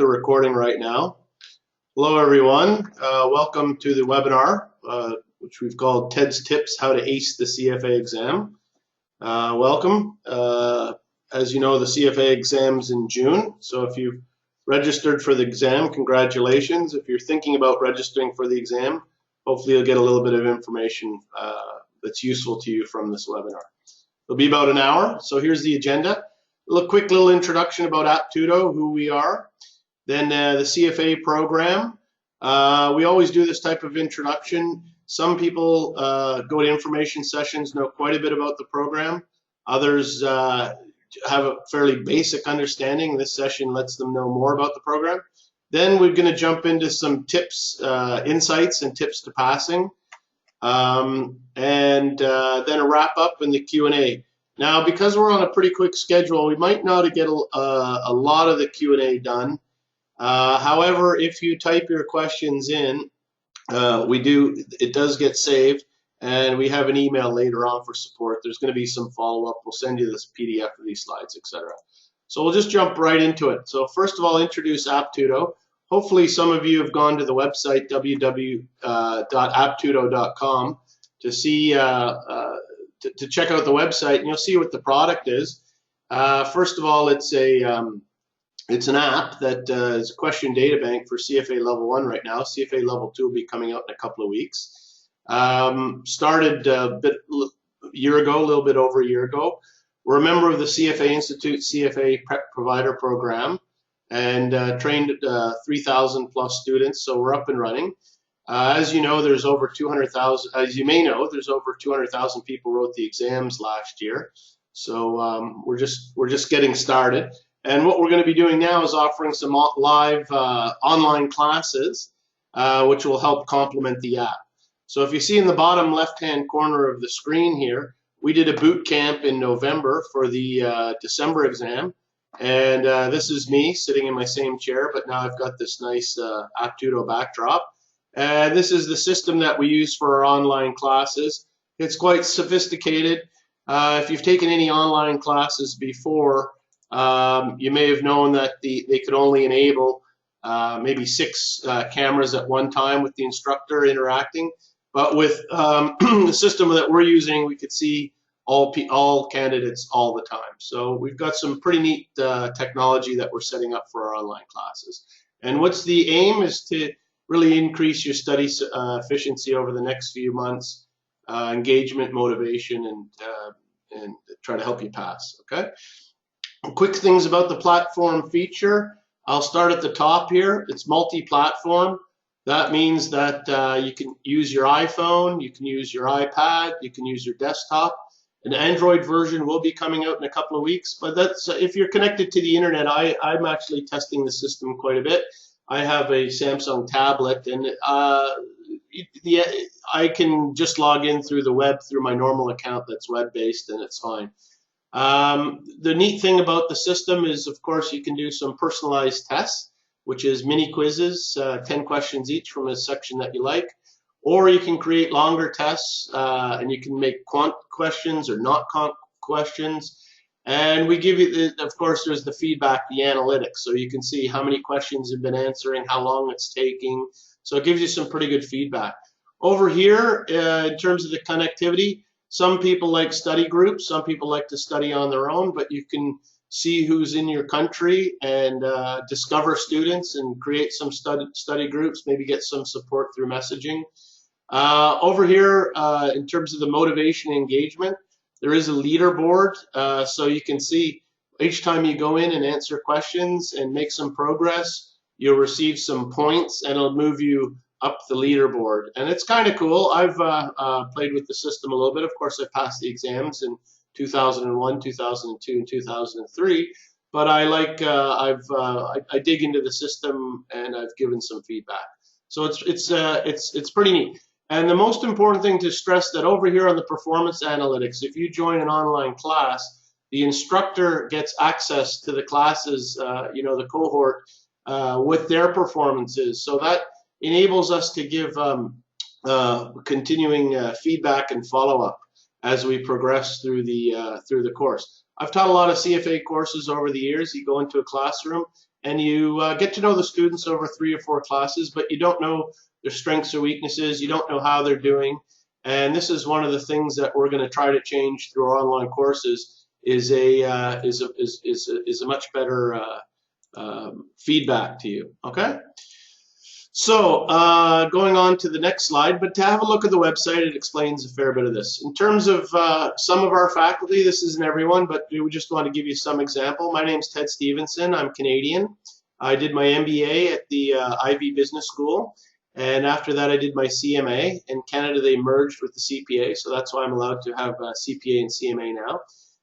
the recording right now. Hello everyone, welcome to the webinar, which we've called Ted's Tips How to Ace the CFA Exam. Welcome. As you know, the CFA exam's in June, so if you've registered for the exam, congratulations. If you're thinking about registering for the exam, hopefully you'll get a little bit of information that's useful to you from this webinar. It'll be about an hour, so here's the agenda. Quick little introduction about Aptudo, who we are. Then the CFA program. We always do this type of introduction. Some people go to information sessions, know quite a bit about the program. Others have a fairly basic understanding. This session lets them know more about the program. Then we're going to jump into some tips, insights and tips to passing. And then a wrap up in the Q&A. Now, because we're on a pretty quick schedule, we might not get a lot of the Q&A done. However, if you type your questions in, it does get saved, and we have an email later on for support. There's going to be some follow-up. We'll send you this PDF of these slides, etc. So we'll just jump right into it. So first of all, introduce Aptudo. Hopefully some of you have gone to the website www.aptudo.com to see to check out the website, and you'll see what the product is. First of all, it's an app that is a question data bank for CFA Level 1 right now. CFA Level 2 will be coming out in a couple of weeks. Started a year ago, a little bit over a year ago. We're a member of the CFA Institute CFA Prep Provider Program and trained 3,000 plus students, so we're up and running. As you know, there's over 200,000. As you may know, there's over 200,000 people wrote the exams last year. So we're just getting started. And what we're going to be doing now is offering some live online classes, which will help complement the app. So if you see in the bottom left-hand corner of the screen here, we did a boot camp in November for the December exam. And this is me sitting in my same chair, but now I've got this nice Aptudo backdrop. This is the system that we use for our online classes. It's quite sophisticated. If you've taken any online classes before, you may have known that they could only enable maybe 6 cameras at one time with the instructor interacting. But with the system that we're using, we could see all candidates all the time. So we've got some pretty neat technology that we're setting up for our online classes. And what's the aim is to really increase your study efficiency over the next few months, engagement, motivation, and try to help you pass. Okay. Quick things about the platform feature. I'll start at the top here. It's multi-platform. That means that you can use your iPhone, you can use your iPad, you can use your desktop. An Android version will be coming out in a couple of weeks, but that's if you're connected to the internet. I'm actually testing the system quite a bit. I have a Samsung tablet, and I can just log in through the web through my normal account that's web-based, and it's fine. The neat thing about the system is, of course, you can do some personalized tests, which is mini quizzes, 10 questions each from a section that you like. Or you can create longer tests, and you can make quant questions or not quant questions. And we give you, of course, there's the feedback, the analytics. So you can see how many questions you've been answering, how long it's taking. So it gives you some pretty good feedback. Over here, in terms of the connectivity, some people like study groups, some people like to study on their own, but you can see who's in your country and discover students and create some study groups, maybe get some support through messaging. Over here, in terms of the motivation and engagement, there is a leaderboard, so you can see each time you go in and answer questions and make some progress, you'll receive some points and it'll move you up the leaderboard. And it's kind of cool. I've played with the system a little bit. Of course, I passed the exams in 2001, 2002, and 2003. But I like I dig into the system and I've given some feedback. So it's pretty neat. And the most important thing to stress that over here on the performance analytics, if you join an online class, the instructor gets access to the classes, the cohort with their performances. So that enables us to give continuing feedback and follow-up as we progress through the course. I've taught a lot of CFA courses over the years. You go into a classroom and you get to know the students over 3 or 4 classes, but you don't know their strengths or weaknesses. You don't know how they're doing. And this is one of the things that we're going to try to change through our online courses is a much better feedback to you. Okay. So going on to the next slide, but to have a look at the website, it explains a fair bit of this. In terms of some of our faculty, this isn't everyone, but we just want to give you some example. My name is Ted Stevenson. I'm Canadian. I did my MBA at the Ivy Business School, and after that I did my CMA. In Canada they merged with the CPA, so that's why I'm allowed to have CPA and CMA now.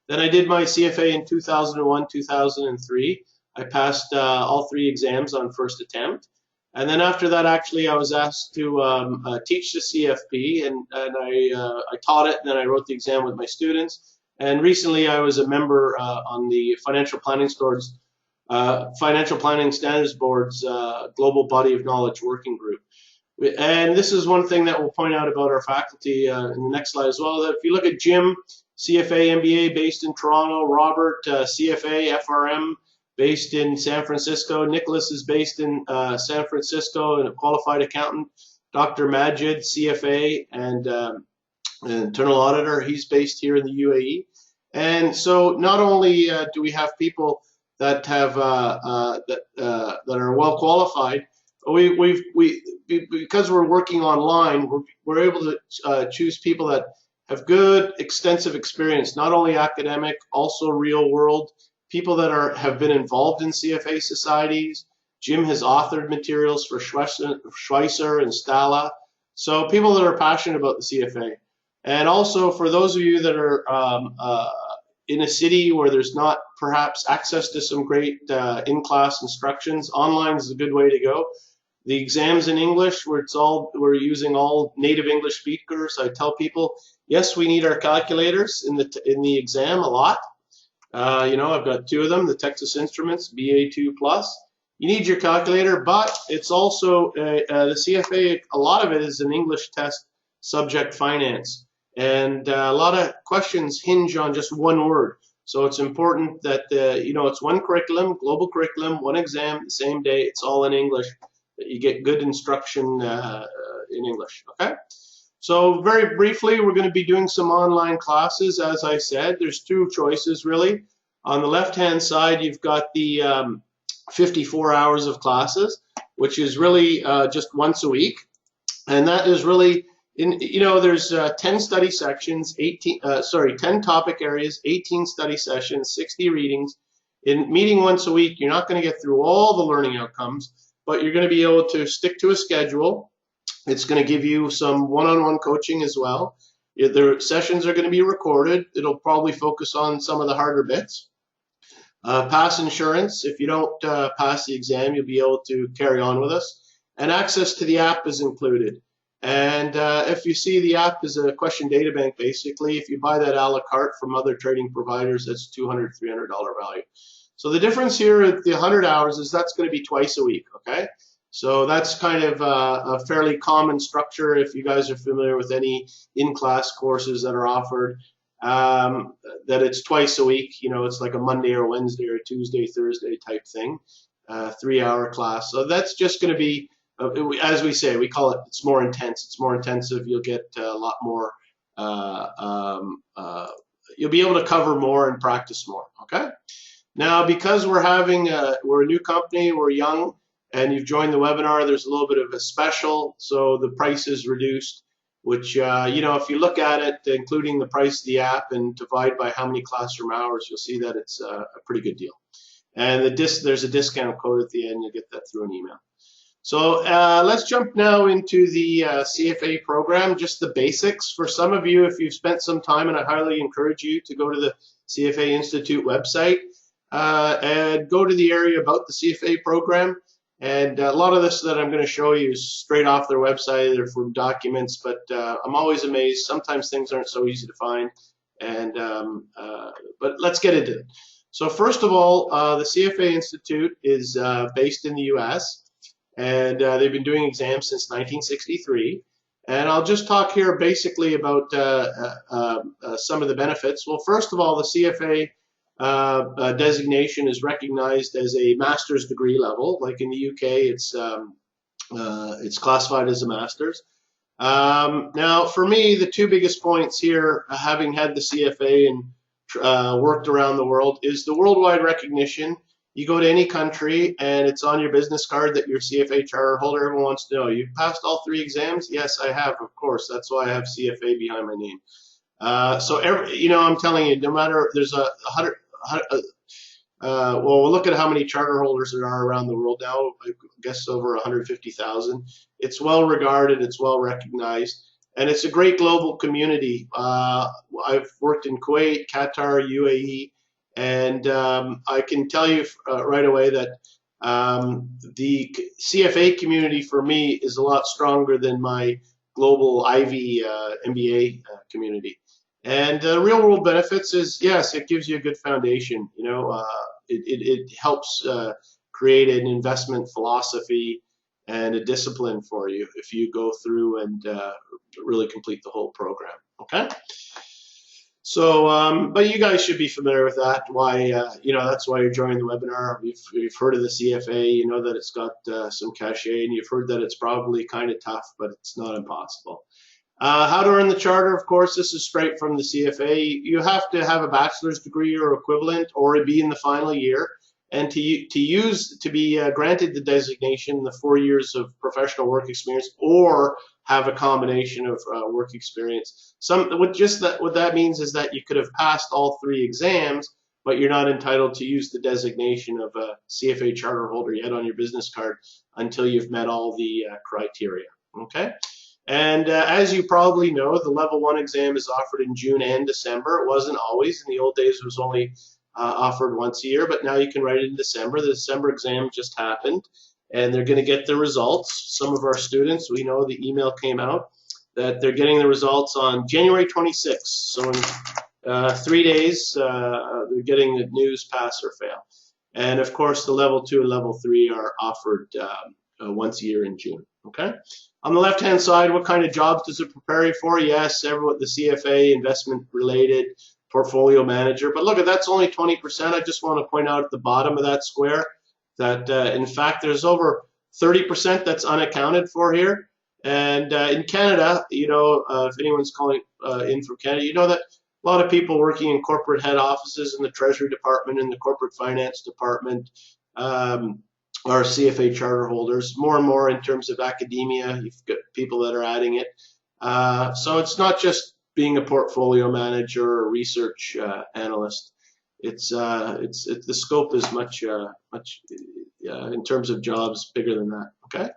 Then I did my CFA in 2001, 2003. I passed all 3 exams on first attempt. And then after that, actually, I was asked to teach the CFP, and I taught it, and then I wrote the exam with my students. And recently, I was a member on the Financial Planning Standards Board's Global Body of Knowledge Working Group. And this is one thing that we'll point out about our faculty in the next slide as well. That if you look at Jim, CFA MBA based in Toronto, Robert, CFA FRM, based in San Francisco. Nicholas is based in San Francisco and a qualified accountant. Dr. Majid, CFA and internal auditor, he's based here in the UAE. And so not only do we have people that have that are well qualified, because we're working online, we're able to choose people that have good, extensive experience, not only academic, also real world. People that have been involved in CFA societies. Jim has authored materials for Schweitzer and Stala. So people that are passionate about the CFA. And also for those of you that are in a city where there's not perhaps access to some great in-class instructions, online is a good way to go. The exams in English, we're using all native English speakers. I tell people, yes, we need our calculators in the exam a lot. You know, I've got 2 of them, the Texas Instruments BA2 Plus. You need your calculator, but it's also the CFA, a lot of it is an English test subject finance. And a lot of questions hinge on just one word. So it's important that, you know, it's one curriculum, global curriculum, one exam, the same day, it's all in English, that you get good instruction in English, okay? So very briefly, we're going to be doing some online classes. As I said, there's 2 choices really. On the left-hand side, you've got the 54 hours of classes, which is really just once a week. And that is really, you know, there's 10 study sections, 10 topic areas, 18 study sessions, 60 readings. In meeting once a week, you're not going to get through all the learning outcomes, but you're going to be able to stick to a schedule. It's going to give you some one-on-one coaching as well. Their sessions are going to be recorded. It'll probably focus on some of the harder bits. Pass insurance. If you don't pass the exam, you'll be able to carry on with us. And access to the app is included. And if you see, the app is a question data bank, basically. If you buy that a la carte from other trading providers, that's $200, $300 value. So the difference here at the 100 hours is that's going to be twice a week, okay? So that's kind of a fairly common structure if you guys are familiar with any in-class courses that are offered, that it's twice a week. You know, it's like a Monday or Wednesday or Tuesday, Thursday type thing, 3-hour class. So that's just going to be, as we say, we call it, it's more intense. It's more intensive. You'll get a lot more, you'll be able to cover more and practice more, okay? Now, because we're a new company, we're young, and you've joined the webinar, there's a little bit of a special, so the price is reduced, which, you know, if you look at it, including the price of the app and divide by how many classroom hours, you'll see that it's a pretty good deal. And there's a discount code at the end, you'll get that through an email. So let's jump now into the CFA program, just the basics. For some of you, if you've spent some time, and I highly encourage you to go to the CFA Institute website and go to the area about the CFA program. And a lot of this that I'm going to show you is straight off their website. They're from documents, but I'm always amazed. Sometimes things aren't so easy to find. And but let's get into it. So first of all, the CFA Institute is based in the U.S. and they've been doing exams since 1963. And I'll just talk here basically about some of the benefits. Well, first of all, the CFA designation is recognized as a master's degree level. Like in the UK, it's classified as a master's. Now, for me, the two biggest points here, having had the CFA and worked around the world, is the worldwide recognition. You go to any country and it's on your business card that you're a CFA charter holder. Everyone wants to know, you've passed all 3 exams? Yes, I have, of course. That's why I have CFA behind my name. I'm telling you, no matter, there's well, we'll look at how many charter holders there are around the world now. I guess over 150,000. It's well regarded, it's well recognized, and it's a great global community. I've worked in Kuwait, Qatar, UAE, and I can tell you right away that the CFA community for me is a lot stronger than my global Ivy MBA community. And the real world benefits is, yes, it gives you a good foundation. It helps create an investment philosophy and a discipline for you if you go through and really complete the whole program. Okay. So, but you guys should be familiar with that. Why, that's why you're joining the webinar. You've heard of the CFA. You know that it's got some cachet, and you've heard that it's probably kind of tough, but it's not impossible. How to earn the charter, of course, this is straight from the CFA. You have to have a bachelor's degree or equivalent, or be in the final year. And to be granted the designation, the 4 years of professional work experience, or have a combination of work experience. What that means is that you could have passed all 3 exams, but you're not entitled to use the designation of a CFA charter holder yet on your business card until you've met all the criteria. Okay. And as you probably know, the level 1 exam is offered in June and December. It wasn't always. In the old days, it was only offered once a year, but now you can write it in December. The December exam just happened, and they're going to get the results. Some of our students, we know the email came out that they're getting the results on January 26th. So in 3 days, they're getting the news, pass or fail. And of course, the level 2 and level 3 are offered once a year in June. Okay. On the left-hand side, what kind of jobs does it prepare you for? Yes, the CFA, investment-related, portfolio manager. But look, that's only 20%. I just want to point out at the bottom of that square that, in fact, there's over 30% that's unaccounted for here. And in Canada, if anyone's calling in from Canada, you know that a lot of people working in corporate head offices in the Treasury Department, in the Corporate Finance Department, are CFA charter holders. More and more in terms of academia, you've got people that are adding it. So it's not just being a portfolio manager or research analyst. The scope is much in terms of jobs bigger than that. Okay.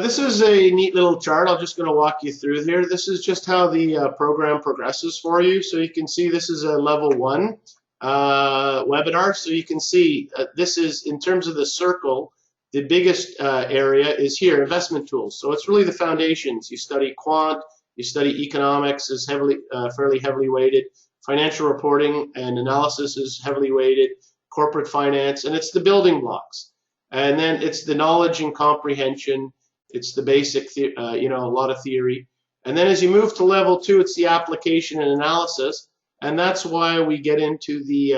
This is a neat little chart. I'm just going to walk you through here. This is just how the program progresses for you. So you can see this is a level 1 webinar. So you can see this is, in terms of the circle, the biggest area is here, investment tools. So it's really the foundations. You study quant, you study economics is fairly heavily weighted, financial reporting and analysis is heavily weighted, corporate finance, and it's the building blocks. And then it's the knowledge and comprehension. It's the basic, a lot of theory. And then as you move to level 2, it's the application and analysis. And that's why we get into the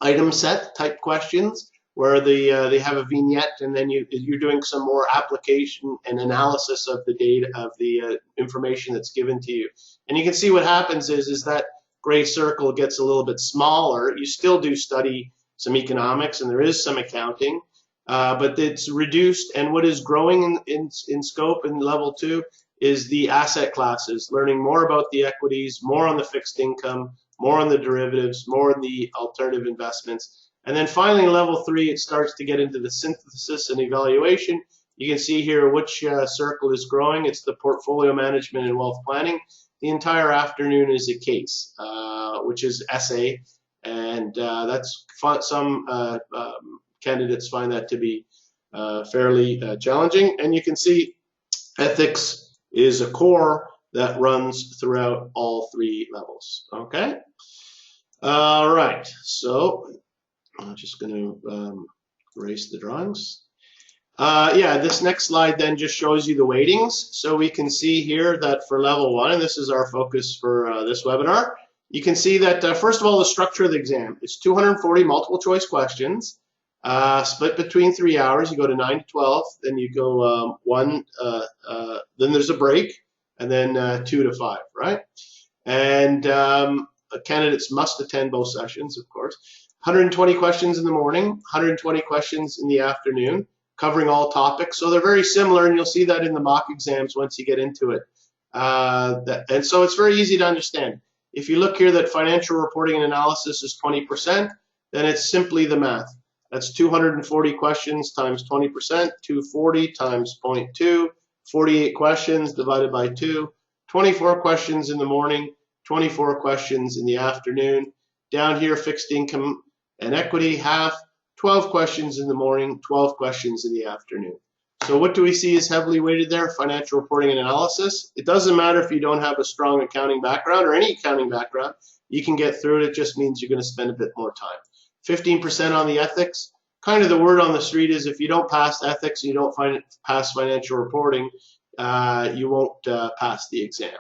item set type questions, where they have a vignette, and then you're doing some more application and analysis of the data, of the information that's given to you. And you can see what happens is that gray circle gets a little bit smaller. You still do study some economics, and there is some accounting, but it's reduced. And what is growing in scope in level 2 is the asset classes, learning more about the equities, more on the fixed income, more on the derivatives, more on the alternative investments. And then finally, in level 3, it starts to get into the synthesis and evaluation. You can see here which circle is growing. It's the portfolio management and wealth planning. The entire afternoon is a case, which is essay, and that's some candidates find that to be fairly challenging. And you can see ethics is a core that runs throughout all 3 levels. Okay. All right. So I'm just going to erase the drawings. This next slide then just shows you the weightings. So we can see here that for level 1, and this is our focus for this webinar, you can see that, first of all, the structure of the exam. It's 240 multiple choice questions, split between 3 hours. You go to 9 to 12, then you go then there's a break, and then 2 to 5, right? And candidates must attend both sessions, of course. 120 questions in the morning, 120 questions in the afternoon, covering all topics. So they're very similar, and you'll see that in the mock exams once you get into it. And so it's very easy to understand. If you look here that financial reporting and analysis is 20%, then it's simply the math. That's 240 questions times 20%, 240 times 0.2, 48 questions divided by 2, 24 questions in the morning, 24 questions in the afternoon. Down here, fixed income and equity, half, 12 questions in the morning, 12 questions in the afternoon. So what do we see is heavily weighted there? Financial reporting and analysis. It doesn't matter if you don't have a strong accounting background or any accounting background. You can get through it. It just means you're going to spend a bit more time. 15% on the ethics. Kind of the word on the street is if you don't pass ethics, you don't pass financial reporting, you won't pass the exam.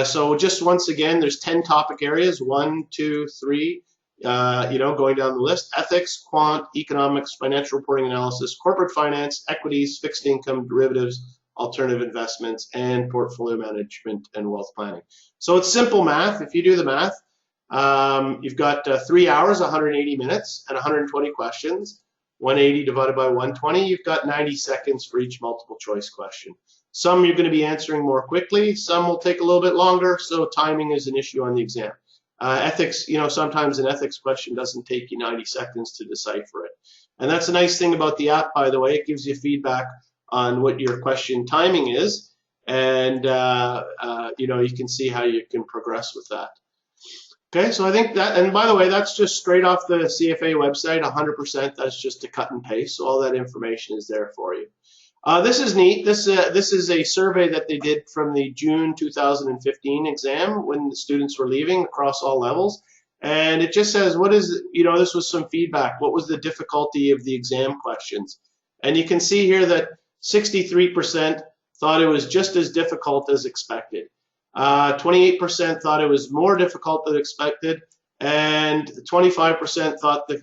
So just once again, there's 10 topic areas, 1, 2, 3, going down the list: ethics, quant, economics, financial reporting analysis, corporate finance, equities, fixed income, derivatives, alternative investments, and portfolio management and wealth planning. So it's simple math. If you do the math, you've got 3 hours, 180 minutes, and 120 questions. 180 divided by 120, you've got 90 seconds for each multiple choice question. Some you're going to be answering more quickly, some will take a little bit longer, so timing is an issue on the exam. Ethics, sometimes an ethics question doesn't take you 90 seconds to decipher it. And that's a nice thing about the app, by the way. It gives you feedback on what your question timing is, and you can see how you can progress with that. Okay, so I think that, and by the way, that's just straight off the CFA website, 100%. That's just a cut and paste, so all that information is there for you. This is neat. This is a survey that they did from the June 2015 exam when the students were leaving across all levels. And it just says, this was some feedback. What was the difficulty of the exam questions? And you can see here that 63% thought it was just as difficult as expected. 28% thought it was more difficult than expected, and 25% thought the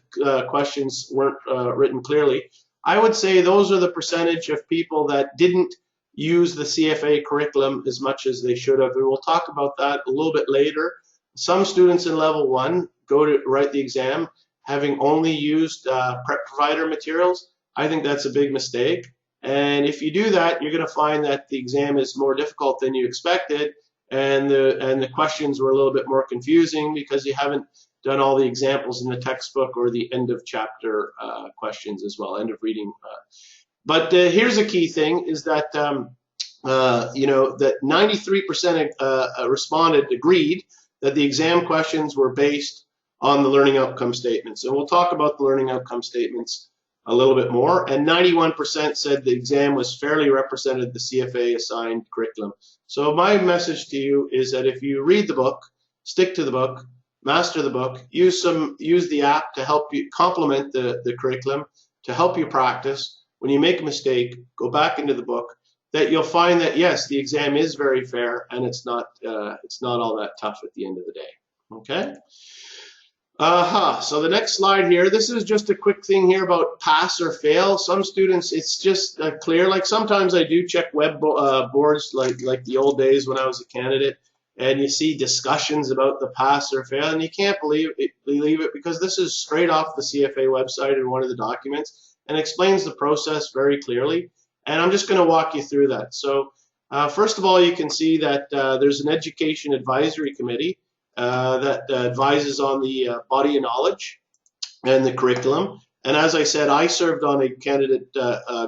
questions weren't written clearly. I would say those are the percentage of people that didn't use the CFA curriculum as much as they should have, and we'll talk about that a little bit later. Some students in level 1 go to write the exam having only used prep provider materials. I think that's a big mistake, and if you do that, you're going to find that the exam is more difficult than you expected, and the questions were a little bit more confusing because you haven't done all the examples in the textbook or the end of chapter questions as well, end of reading. But here's a key thing is that, that 93% agreed that the exam questions were based on the learning outcome statements. And we'll talk about the learning outcome statements a little bit more. And 91% said the exam was fairly represented the CFA assigned curriculum. So my message to you is that if you read the book, stick to the book, master the book, use the app to help you complement the curriculum, to help you practice. When you make a mistake, go back into the book, that you'll find that yes, the exam is very fair and it's not all that tough at the end of the day. Okay? So the next slide here, this is just a quick thing here about pass or fail. Some students, it's just clear. Like sometimes I do check web boards like the old days when I was a candidate, and you see discussions about the pass or fail, and you can't believe it because this is straight off the CFA website in one of the documents and explains the process very clearly. And I'm just going to walk you through that. So first of all, you can see that there's an education advisory committee that advises on the body of knowledge and the curriculum. And as I said, I served on a candidate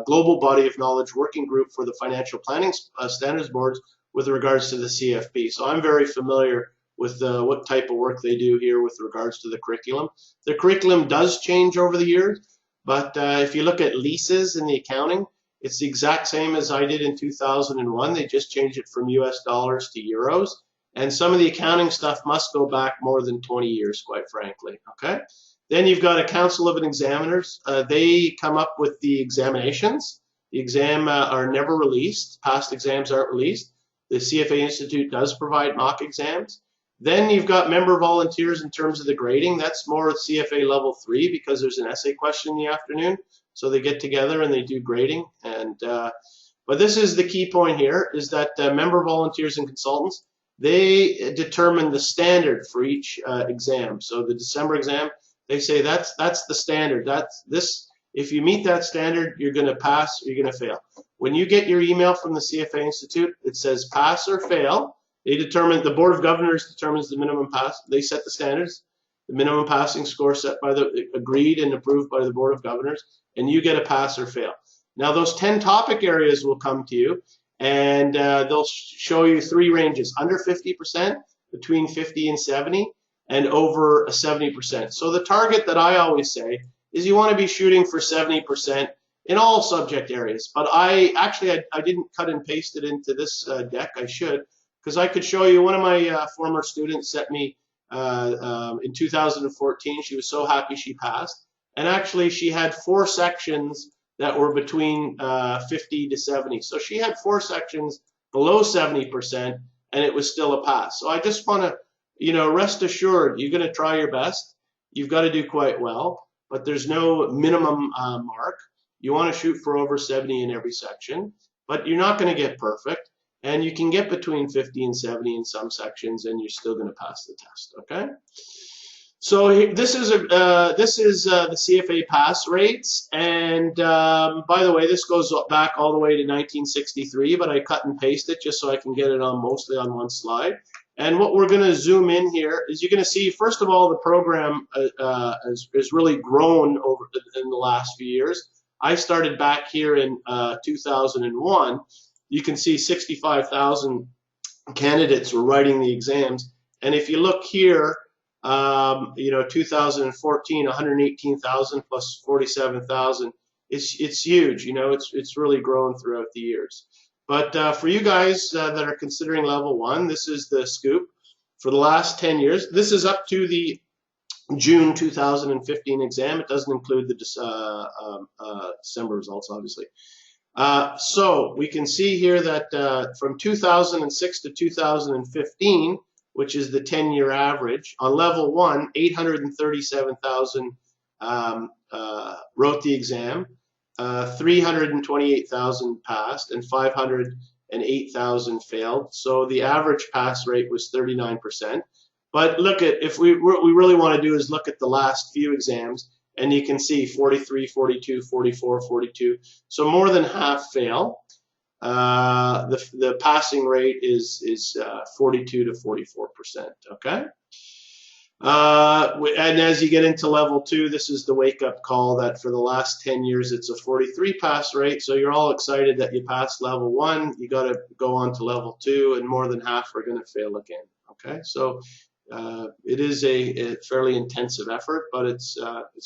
global body of knowledge working group for the financial planning standards boards with regards to the CFP. So I'm very familiar with what type of work they do here with regards to the curriculum. The curriculum does change over the years, but if you look at leases in the accounting, it's the exact same as I did in 2001. They just changed it from US dollars to euros. And some of the accounting stuff must go back more than 20 years, quite frankly, okay? Then you've got a council of examiners. They come up with the examinations. The exam are never released. Past exams aren't released. The CFA Institute does provide mock exams. Then you've got member volunteers in terms of the grading. That's more CFA level 3 because there's an essay question in the afternoon. So they get together and they do grading. And but this is the key point here, is that member volunteers and consultants, they determine the standard for each exam. So the December exam, they say that's the standard. That's this. If you meet that standard, you're going to pass or you're going to fail. When you get your email from the CFA Institute, it says pass or fail. They determine, the Board of Governors determines the minimum pass. They set the standards. The minimum passing score set by the, agreed and approved by the Board of Governors, and you get a pass or fail. Now those 10 topic areas will come to you, and they'll show you 3 ranges: under 50%, between 50 and 70, and over 70%. So the target that I always say is you want to be shooting for 70% in all subject areas. But I didn't cut and paste it into this deck. I should, because I could show you. One of my former students sent me in 2014. She was so happy she passed, and actually she had 4 sections that were between 50 to 70. So she had 4 sections below 70%, and it was still a pass. So I just want to, you know, rest assured, you're going to try your best. You've got to do quite well, but there's no minimum mark. You want to shoot for over 70 in every section, but you're not going to get perfect, and you can get between 50 and 70 in some sections, and you're still going to pass the test. Okay. So this is the CFA pass rates, and by the way, this goes back all the way to 1963, but I cut and paste it just so I can get it on mostly on one slide. And what we're going to zoom in here is you're going to see, first of all, the program has really grown over in the last few years. I started back here in 2001. You can see 65,000 candidates were writing the exams, and if you look here, you know, 2014, 118,000 plus 47,000. It's huge. You know, it's really grown throughout the years. But for you guys that are considering level 1, this is the scoop for the last 10 years. This is up to the June 2015 exam. It doesn't include the December results, obviously. So we can see here that from 2006 to 2015, which is the 10-year average, on level 1, 837,000 wrote the exam, 328,000 passed, and 508,000 failed. So the average pass rate was 39%. But look at, if we really want to do is look at the last few exams, and you can see 43, 42, 44, 42. So more than half fail. The passing rate is 42 to 44%. Okay. And as you get into level 2, this is the wake-up call that for the last 10 years it's a 43 pass rate. So you're all excited that you passed level 1. You got to go on to level 2, and more than half are going to fail again. Okay, so it is a fairly intensive effort, but it's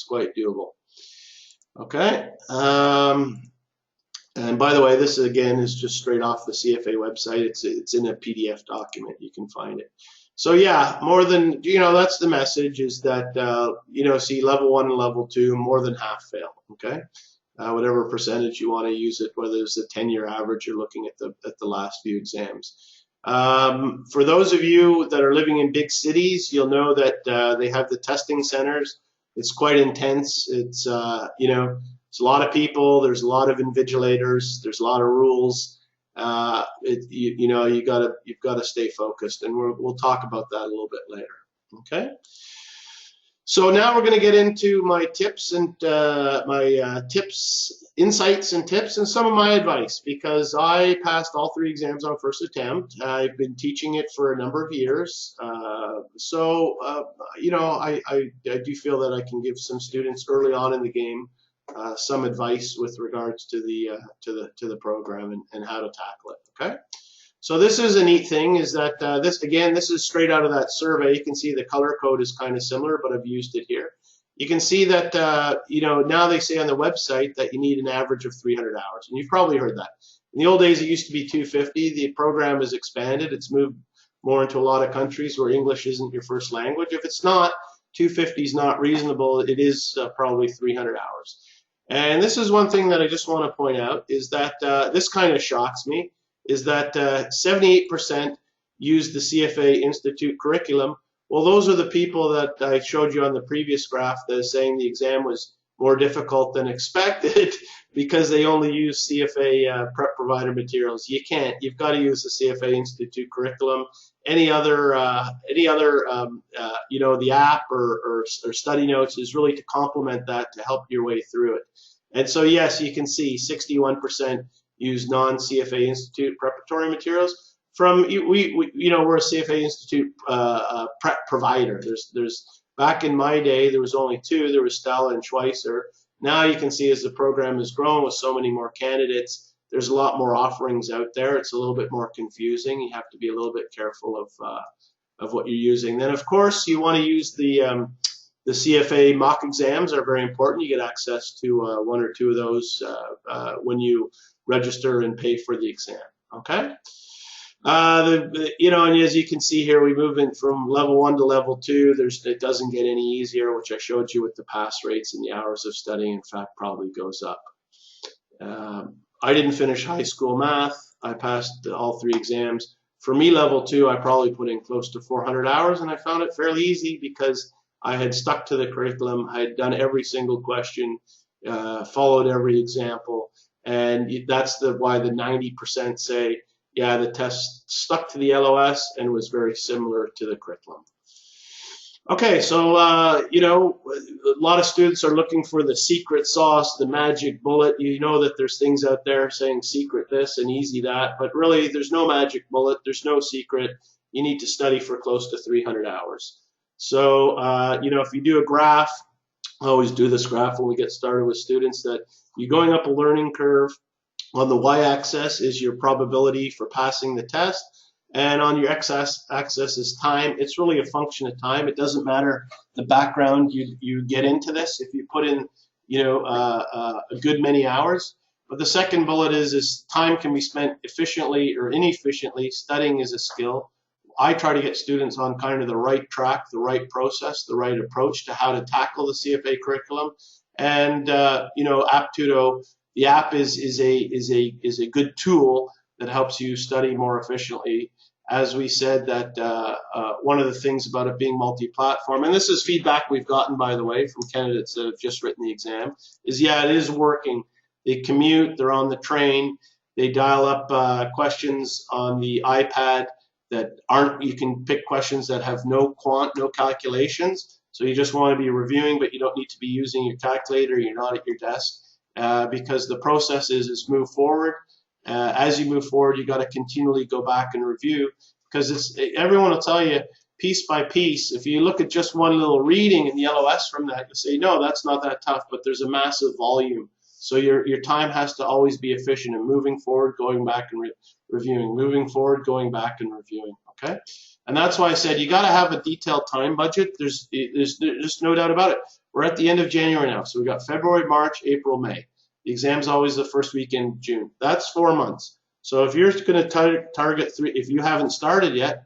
quite doable. Okay. And by the way, this again is just straight off the CFA website. It's in a PDF document. You can find it. So yeah, more than, you know, that's the message, is that, you know, see level 1 and level 2, more than half fail. Okay. Whatever percentage you want to use it, whether it's the 10-year average, you're looking at the last few exams. For those of you that are living in big cities, you'll know that they have the testing centers. It's quite intense. It's, you know, it's a lot of people. There's a lot of invigilators. There's a lot of rules. You know, you've got to stay focused, and we'll talk about that a little bit later. Okay. So now we're going to get into my tips and insights and tips, and some of my advice, because I passed all 3 exams on first attempt. I've been teaching it for a number of years, so you know, I do feel that I can give some students early on in the game some advice with regards to the program and how to tackle it. Okay. So this is a neat thing, is that this is straight out of that survey. You can see the color code is kind of similar, but I've used it here. You can see that, you know, now they say on the website that you need an average of 300 hours, and you've probably heard that. In the old days, it used to be 250. The program has expanded. It's moved more into a lot of countries where English isn't your first language. If it's not, 250 is not reasonable. It is probably 300 hours. And this is one thing that I just want to point out, is that this kind of shocks me, is that 78% use the CFA Institute curriculum. Well, those are the people that I showed you on the previous graph that is saying the exam was more difficult than expected because they only use CFA prep provider materials. You can't. You've got to use the CFA Institute curriculum. Any other, you know, the app or study notes is really to complement that to help your way through it. And so, yes, you can see 61% use non-CFA Institute preparatory materials. From you know, we're a CFA Institute prep provider. There's back in my day, there was only two. There was Stella and Schweitzer. Now you can see as the program has grown with so many more candidates, there's a lot more offerings out there. It's a little bit more confusing. You have to be a little bit careful of what you're using. Then, of course, you want to use the CFA mock exams are very important. You get access to one or two of those when you register and pay for the exam. Okay. You know, and as you can see here, we move in from level 1 to level 2. It doesn't get any easier, which I showed you with the pass rates and the hours of studying. In fact, probably goes up. I didn't finish high school math. I passed all 3 exams. For me, level 2, I probably put in close to 400 hours, and I found it fairly easy because I had stuck to the curriculum. I had done every single question, followed every example, and that's why the 90% say, yeah, the test stuck to the LOS and was very similar to the curriculum. Okay, so, you know, a lot of students are looking for the secret sauce, the magic bullet. You know that there's things out there saying secret this and easy that, but really there's no magic bullet. There's no secret. You need to study for close to 300 hours. So, you know, if you do a graph, I always do this graph when we get started with students, that you're going up a learning curve. On the y-axis is your probability for passing the test, and on your x-axis is time. It's really a function of time. It doesn't matter the background you get into this if you put in, you know, a good many hours. But the second bullet is time can be spent efficiently or inefficiently. Studying is a skill. I try to get students on kind of the right track, the right process, the right approach to how to tackle the CFA curriculum. And you know, Aptudo, the app is a good tool that helps you study more efficiently. As we said, that one of the things about it being multi-platform, and this is feedback we've gotten, by the way, from candidates that have just written the exam, is yeah, it is working. They commute, they're on the train, they dial up questions on the iPad that aren't, you can pick questions that have no quant, no calculations. So you just want to be reviewing, but you don't need to be using your calculator, you're not at your desk. Because the process is move forward. As you move forward, you got to continually go back and review, because everyone will tell you piece by piece. If you look at just one little reading in the LOS from that, you say, no, that's not that tough, but there's a massive volume. So your time has to always be efficient and moving forward, going back and reviewing, moving forward, going back and reviewing. Okay, and that's why I said you got to have a detailed time budget. There's no doubt about it. We're at the end of January now, so we got February, March, April, May. The exam's always the first week in June. That's 4 months. So if you're going to target if you haven't started yet,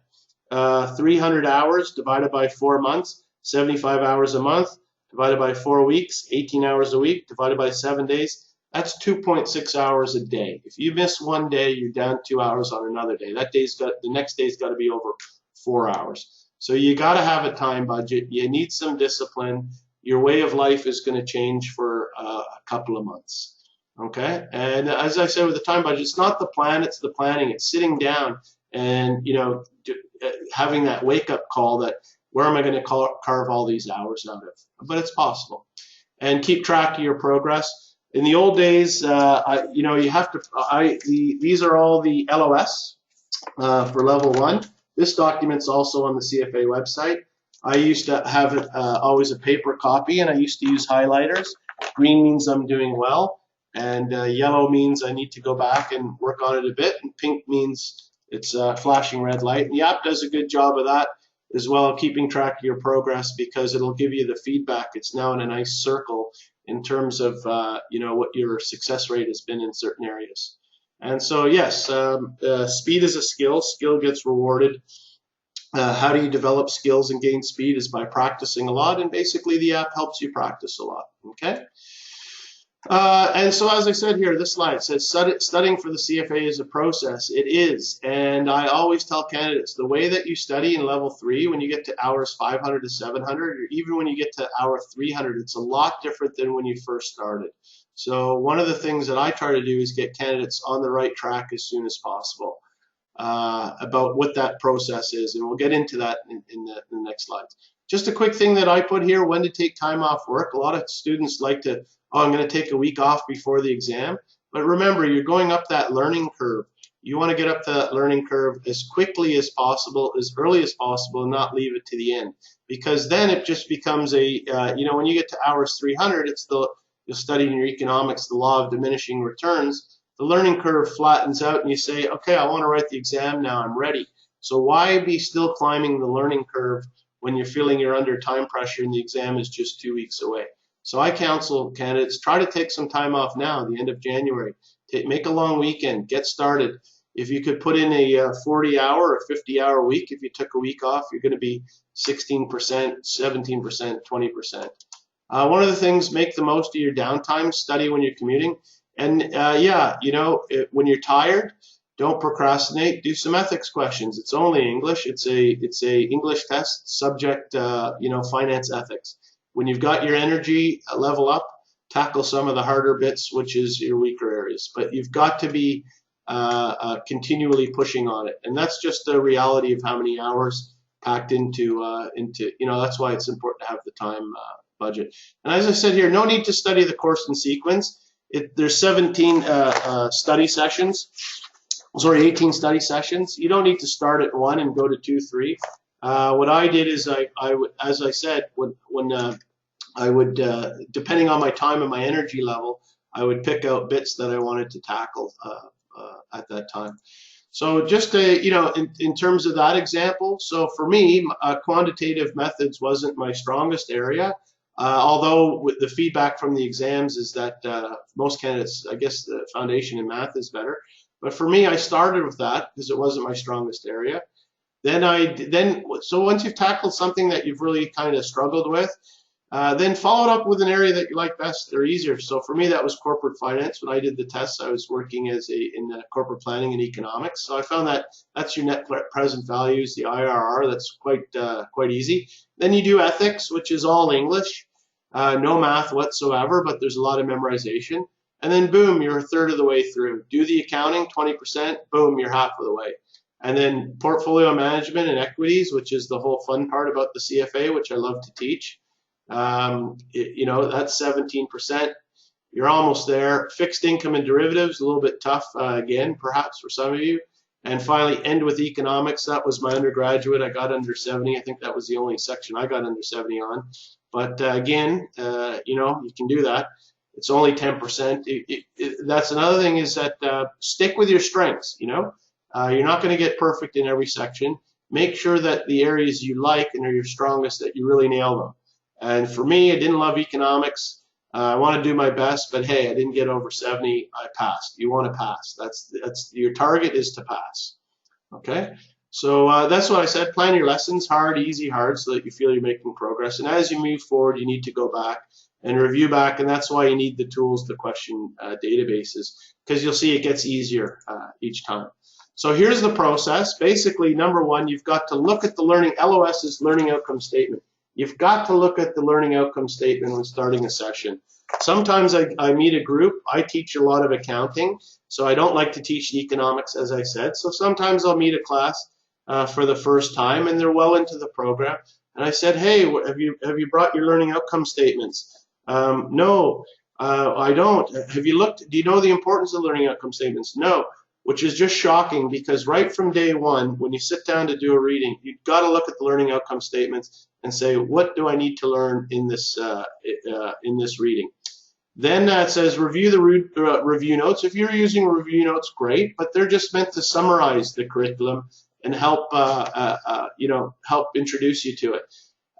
300 hours divided by 4 months, 75 hours a month, divided by 4 weeks, 18 hours a week, divided by 7 days, that's 2.6 hours a day. If you miss one day, you're down 2 hours on another day. The next day's got to be over 4 hours. So you got to have a time budget. You need some discipline. Your way of life is going to change for a couple of months. Okay, and as I said with the time budget, it's not the plan, it's the planning. It's sitting down and, you know, having that wake-up call that where am I going to carve all these hours out of? But it's possible. And keep track of your progress. In the old days, you know, you have to. These are all the LOS for level 1. This document's also on the CFA website. I used to have it always a paper copy, and I used to use highlighters. Green means I'm doing well, and yellow means I need to go back and work on it a bit, and pink means it's flashing red light. And the app does a good job of that as well, keeping track of your progress, because it'll give you the feedback. It's now in a nice circle in terms of you know, what your success rate has been in certain areas. And so yes, speed is a skill. Skill gets rewarded. How do you develop skills and gain speed is by practicing a lot, and basically the app helps you practice a lot. Okay. And so, as I said here, this slide says studying for the CFA is a process. It is. And I always tell candidates the way that you study in level 3, when you get to hours 500 to 700, or even when you get to hour 300, it's a lot different than when you first started. So one of the things that I try to do is get candidates on the right track as soon as possible about what that process is. And we'll get into that in the next slides. Just a quick thing that I put here, when to take time off work. A lot of students like to, oh, I'm going to take a week off before the exam. But remember, you're going up that learning curve. You want to get up that learning curve as quickly as possible, as early as possible, and not leave it to the end. Because then it just becomes a, when you get to hours 300, it's you'll study in your economics, the law of diminishing returns. The learning curve flattens out and you say, okay, I want to write the exam now, I'm ready. So why be still climbing the learning curve when you're feeling you're under time pressure and the exam is just 2 weeks away? So I counsel candidates, try to take some time off now, the end of January. Make a long weekend, get started. If you could put in a 40-hour or 50-hour week, if you took a week off, you're going to be 16%, 17%, 20%. One of the things, make the most of your downtime, study when you're commuting. And when you're tired, don't procrastinate. Do some ethics questions. It's only English. It's a English test, subject, finance ethics. When you've got your energy level up, tackle some of the harder bits, which is your weaker areas. But you've got to be continually pushing on it, and that's just the reality of how many hours packed into. That's why it's important to have the time budget. And as I said here, no need to study the course in sequence. There's 17 study sessions. Sorry, 18 study sessions. You don't need to start at 1 and go to 2, 3. What I did is I would, as I said, when I would, depending on my time and my energy level, I would pick out bits that I wanted to tackle at that time. So just in terms of that example, so for me, quantitative methods wasn't my strongest area. Although with the feedback from the exams is that most candidates, I guess the foundation in math is better. But for me, I started with that because it wasn't my strongest area. So once you've tackled something that you've really kind of struggled with, then follow it up with an area that you like best or easier. So for me, that was corporate finance. When I did the tests, I was working in corporate planning and economics. So I found that that's your net present values, the IRR. That's quite easy. Then you do ethics, which is all English, no math whatsoever, but there's a lot of memorization. And then boom, you're a third of the way through. Do the accounting, 20%, boom, you're half of the way. And then portfolio management and equities, which is the whole fun part about the CFA, which I love to teach. That's 17%. You're almost there. Fixed income and derivatives, a little bit tough again, perhaps for some of you. And finally, end with economics. That was my undergraduate. I got under 70. I think that was the only section I got under 70 on. But again, you can do that. It's only 10%. That's another thing is that stick with your strengths. You're not going to get perfect in every section. Make sure that the areas you like and are your strongest, that you really nail them. And for me, I didn't love economics. I want to do my best, but hey, I didn't get over 70. I passed. You want to pass. That's your target is to pass. Okay. So that's what I said. Plan your lessons, hard, easy, hard, so that you feel you're making progress. And as you move forward, you need to go back and review back, and that's why you need the tools, the question databases, because you'll see it gets easier each time. So here's the process. Basically, number one, you've got to look at the LOS's learning outcome statement. You've got to look at the learning outcome statement when starting a session. Sometimes I meet a group. I teach a lot of accounting, so I don't like to teach economics, as I said. So sometimes I'll meet a class for the first time, and they're well into the program. And I said, hey, have you brought your learning outcome statements? No, I don't. Have you looked? Do you know the importance of learning outcome statements? No. Which is just shocking, because right from day one, when you sit down to do a reading, you've got to look at the learning outcome statements and say, what do I need to learn in this reading? Then it says review the review notes. If you're using review notes, great, but they're just meant to summarize the curriculum and help help introduce you to it.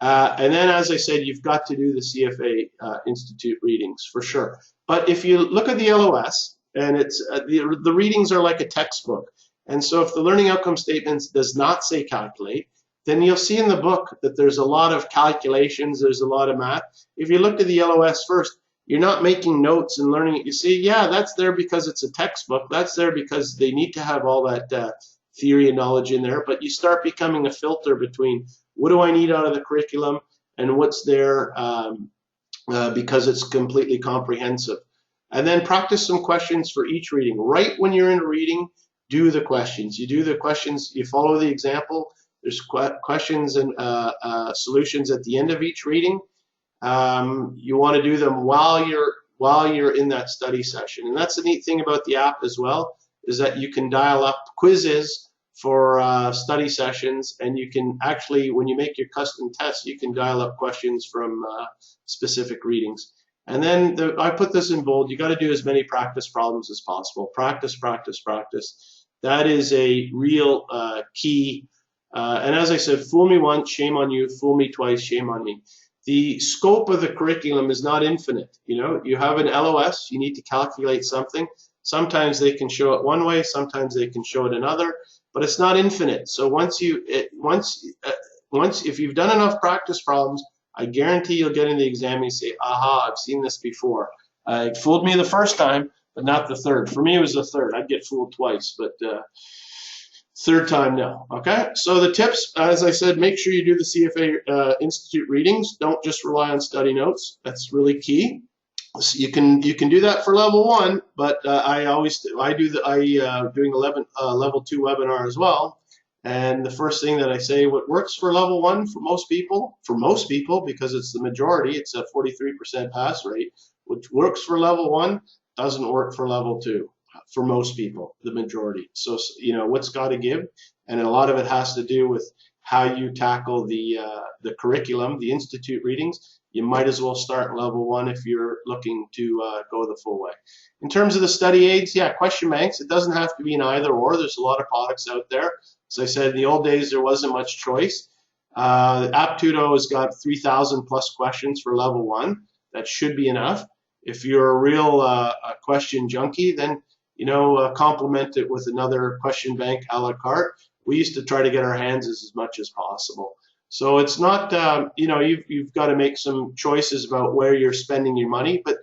And then, as I said, you've got to do the CFA Institute readings for sure. But if you look at the LOS, and it's the readings are like a textbook. And so if the learning outcome statements does not say calculate, then you'll see in the book that there's a lot of calculations, there's a lot of math. If you look at the LOS first, you're not making notes and learning it. You see, yeah, that's there because it's a textbook. That's there because they need to have all that theory and knowledge in there. But you start becoming a filter between what do I need out of the curriculum and what's there because it's completely comprehensive. And then practice some questions for each reading. Right when you're in a reading, do the questions. You do the questions, you follow the example. There's questions and solutions at the end of each reading. You want to do them while you're in that study session. And that's the neat thing about the app as well, is that you can dial up quizzes for study sessions, and you can actually, when you make your custom tests, you can dial up questions from specific readings. And then I put this in bold, you got to do as many practice problems as possible. Practice, practice, practice. That is a real key. And as I said, fool me once, shame on you. Fool me twice, shame on me. The scope of the curriculum is not infinite. You know, you have an LOS, you need to calculate something. Sometimes they can show it one way, sometimes they can show it another, but it's not infinite. So once if you've done enough practice problems, I guarantee you'll get in the exam and you say, aha, I've seen this before. It fooled me the first time, but not the third. For me, it was the third. I'd get fooled twice, but third time, no. Okay, so the tips, as I said, make sure you do the CFA Institute readings. Don't just rely on study notes. That's really key. So you can do that for level 1, but doing a level 2 webinar as well. And the first thing that I say, what works for level 1 for most people, because it's the majority, it's a 43% pass rate, which works for level 1 doesn't work for level 2 for most people, the majority. So, you know, what's got to give? And a lot of it has to do with how you tackle the curriculum, the institute readings. You might as well start level 1 if you're looking to go the full way. In terms of the study aids, yeah, question banks. It doesn't have to be an either or. There's a lot of products out there. As I said, in the old days, there wasn't much choice. Aptudo has got 3,000 plus questions for level 1. That should be enough. If you're a real question junkie, then complement it with another question bank a la carte. We used to try to get our hands as much as possible. So it's not, you've got to make some choices about where you're spending your money, but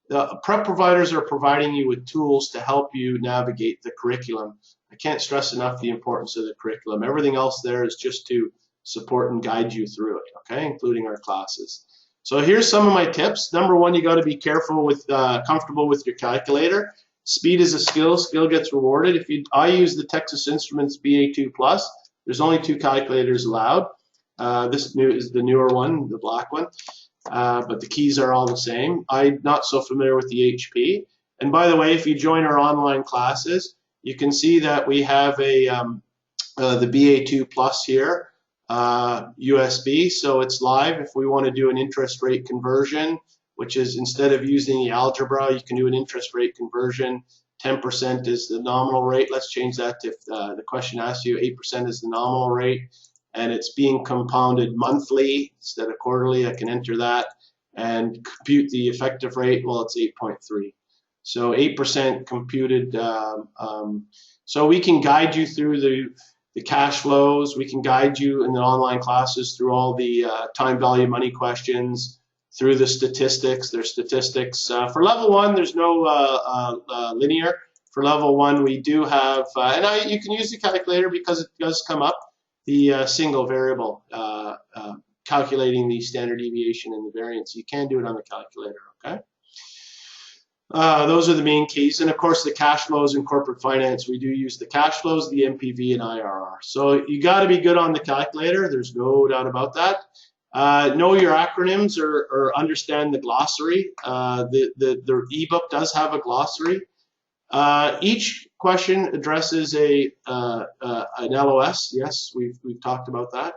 the prep providers are providing you with tools to help you navigate the curriculum. I can't stress enough the importance of the curriculum. Everything else there is just to support and guide you through it, okay, including our classes. So here's some of my tips. Number 1, you got to be careful with, comfortable with your calculator. Speed is a skill. Skill gets rewarded. I use the Texas Instruments BA2 Plus. There's only 2 calculators allowed. This is the newer one, the black one. But the keys are all the same. I'm not so familiar with the HP. And by the way, if you join our online classes, you can see that we have the BA2 Plus here, USB, so it's live. If we want to do an interest rate conversion, which is instead of using the algebra, you can do an interest rate conversion. 10% is the nominal rate. Let's change that if the question asks you 8% is the nominal rate, and it's being compounded monthly instead of quarterly. I can enter that and compute the effective rate. Well, it's 8.3. So 8% computed. So we can guide you through the cash flows. We can guide you in the online classes through all the time value money questions, through the statistics. There's statistics. For level 1, there's no linear. For level 1, we do have, you can use the calculator because it does come up, the single variable, calculating the standard deviation and the variance. You can do it on the calculator, okay? Those are the main keys. And of course, the cash flows in corporate finance, we do use the cash flows, the NPV, and IRR. So you got to be good on the calculator. There's no doubt about that. Know your acronyms or understand the glossary. The ebook does have a glossary. Each question addresses an LOS. Yes, we've talked about that.